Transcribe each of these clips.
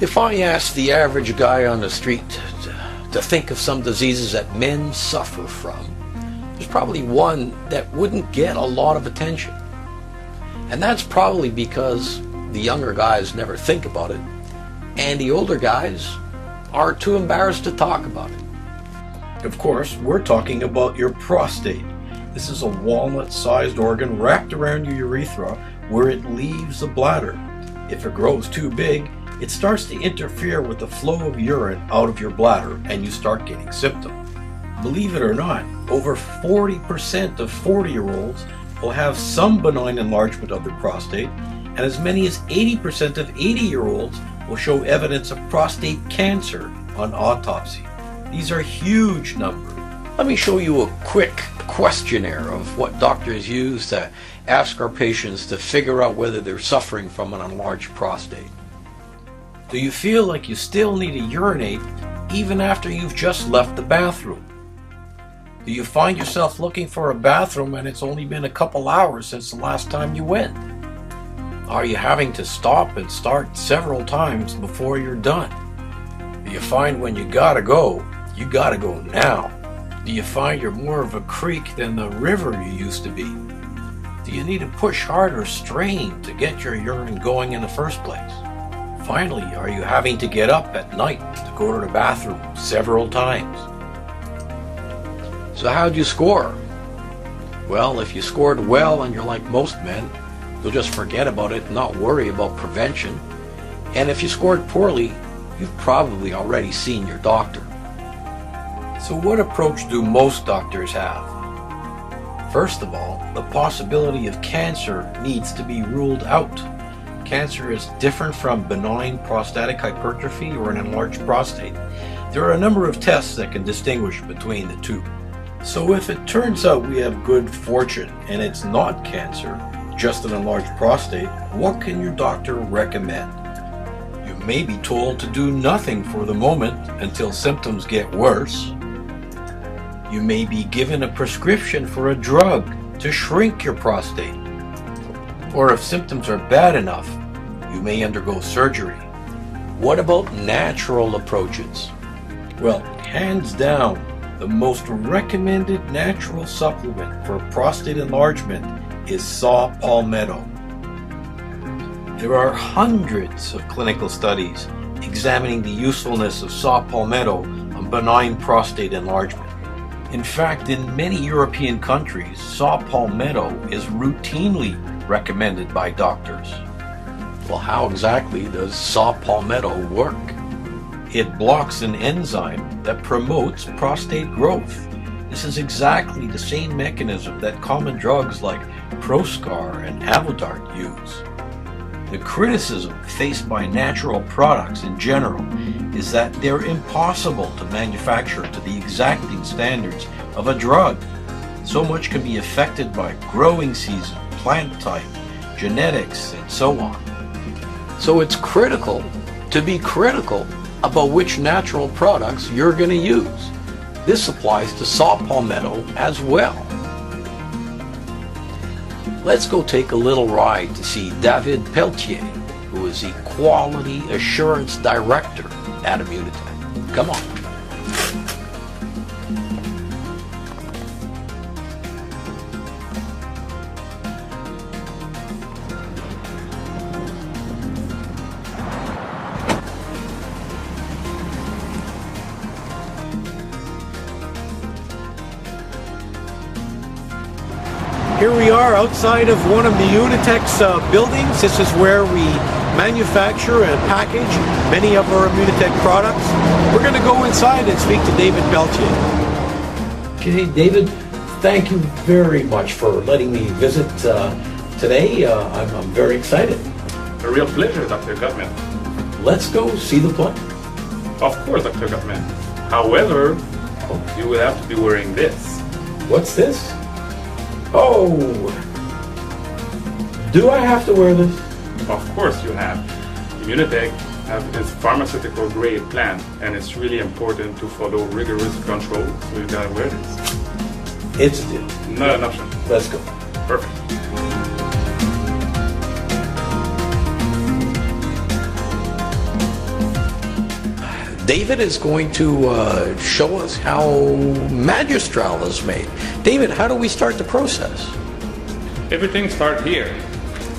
If I asked the average guy on the street to think of some diseases that men suffer from, there's probably one that wouldn't get a lot of attention. And that's probably because the younger guys never think about it, and the older guys are too embarrassed to talk about it. Of course, we're talking about your prostate. This is a walnut-sized organ wrapped around your urethra where it leaves the bladder. If it grows too big, it starts to interfere with the flow of urine out of your bladder and you start getting symptoms. Believe it or not, over 40% of 40-year-olds will have some benign enlargement of their prostate, and as many as 80% of 80-year-olds will show evidence of prostate cancer on autopsy. These are huge numbers. Let me show you a quick questionnaire of what doctors use to ask our patients to figure out whether they're suffering from an enlarged prostate. Do you feel like you still need to urinate even after you've just left the bathroom? Do you find yourself looking for a bathroom and it's only been a couple hours since the last time you went? Are you having to stop and start several times before you're done? Do you find when you gotta go now? Do you find you're more of a creek than the river you used to be? Do you need to push hard or strain to get your urine going in the first place? Finally, are you having to get up at night to go to the bathroom several times? So how'd you score? Well, if you scored well and you're like most men, you'll just forget about it and not worry about prevention. And if you scored poorly, you've probably already seen your doctor. So what approach do most doctors have? First of all, the possibility of cancer needs to be ruled out. Cancer is different from benign prostatic hypertrophy or an enlarged prostate. There are a number of tests that can distinguish between the two. So if it turns out we have good fortune and it's not cancer, just an enlarged prostate, what can your doctor recommend? You may be told to do nothing for the moment until symptoms get worse. You may be given a prescription for a drug to shrink your prostate. Or if symptoms are bad enough, you may undergo surgery. What about natural approaches? Well, hands down, the most recommended natural supplement for prostate enlargement is saw palmetto. There are hundreds of clinical studies examining the usefulness of saw palmetto on benign prostate enlargement. In fact, in many European countries, saw palmetto is routinely recommended by doctors. Well, how exactly does saw palmetto work? It blocks an enzyme that promotes prostate growth. This is exactly the same mechanism that common drugs like Proscar and Avodart use. The criticism faced by natural products in general is that they're impossible to manufacture to the exacting standards of a drug. So much can be affected by growing season, plant type, genetics, and so on. So it's critical to be critical about which natural products you're going to use. This applies to saw palmetto as well. Let's go take a little ride to see David Pelletier, who is the Quality Assurance Director at Immunotec. Come on. Here we are outside of one of Immunotec's buildings. This is where we manufacture and package many of our Immunotec products. We're going to go inside and speak to David Pelletier. Okay, David, thank you very much for letting me visit today. I'm very excited. A real pleasure, Dr. Gutman. Let's go see the plant. Of course, Dr. Gutman. However, you will have to be wearing this. What's this? Oh, do I have to wear this? Of course you have. Immunotec is pharmaceutical grade plant, and it's really important to follow rigorous control, so you gotta wear this. It's a deal. Not an option. Let's go. Perfect. David is going to show us how Magistral is made. David, how do we start the process? Everything starts here.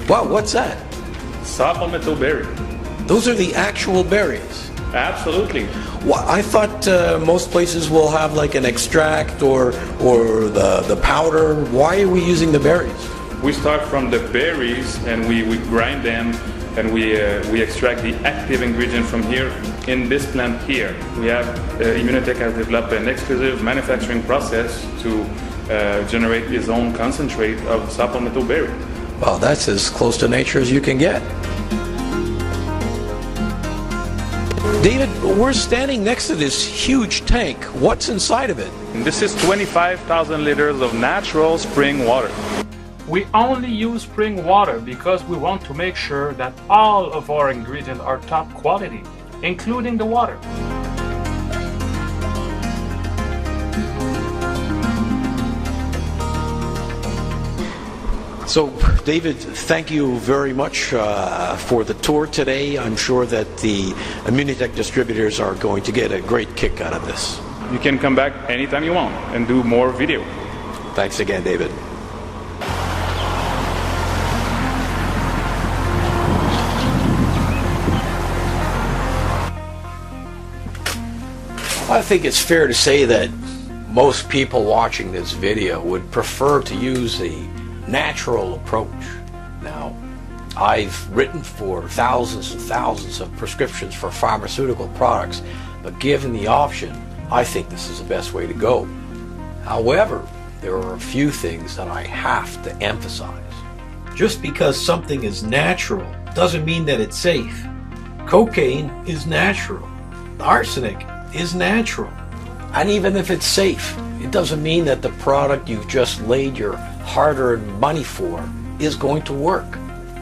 Wow, what's that? Saw palmetto berry. Those are the actual berries. Absolutely. Well, I thought most places will have like an extract or the powder. Why are we using the berries? We start from the berries and we grind them and we extract the active ingredient from here in this plant here. We have Immunotec has developed an exclusive manufacturing process to generate its own concentrate of saw palmetto berry. Well, that's as close to nature as you can get. David, we're standing next to this huge tank. What's inside of it? This is 25,000 liters of natural spring water. We only use spring water because we want to make sure that all of our ingredients are top quality, including the water. So, David, thank you very much for the tour today. I'm sure that the Immunotec distributors are going to get a great kick out of this. You can come back anytime you want and do more video. Thanks again, David. I think it's fair to say that most people watching this video would prefer to use the natural approach. Now, I've written for thousands and thousands of prescriptions for pharmaceutical products, but given the option, I think this is the best way to go. However, there are a few things that I have to emphasize. Just because something is natural doesn't mean that it's safe. Cocaine is natural. Arsenic is natural. And even if it's safe, it doesn't mean that the product you've just laid your hard-earned money for is going to work.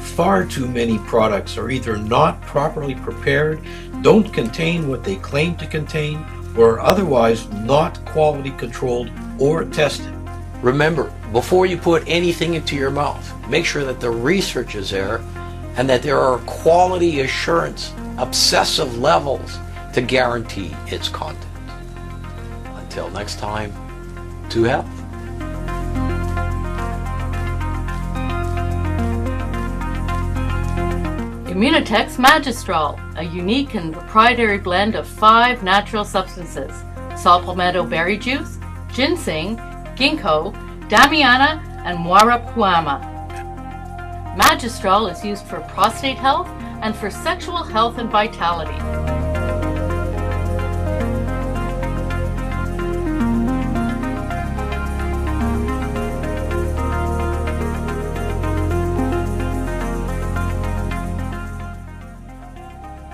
Far too many products are either not properly prepared, don't contain what they claim to contain, or are otherwise not quality controlled or tested. Remember, before you put anything into your mouth, make sure that the research is there and that there are quality assurance, obsessive levels to guarantee its content. Until next time, to health. Immunotec's Magistral, a unique and proprietary blend of 5 natural substances: saw palmetto berry juice, ginseng, ginkgo, damiana, and muarapuama. Magistral is used for prostate health and for sexual health and vitality.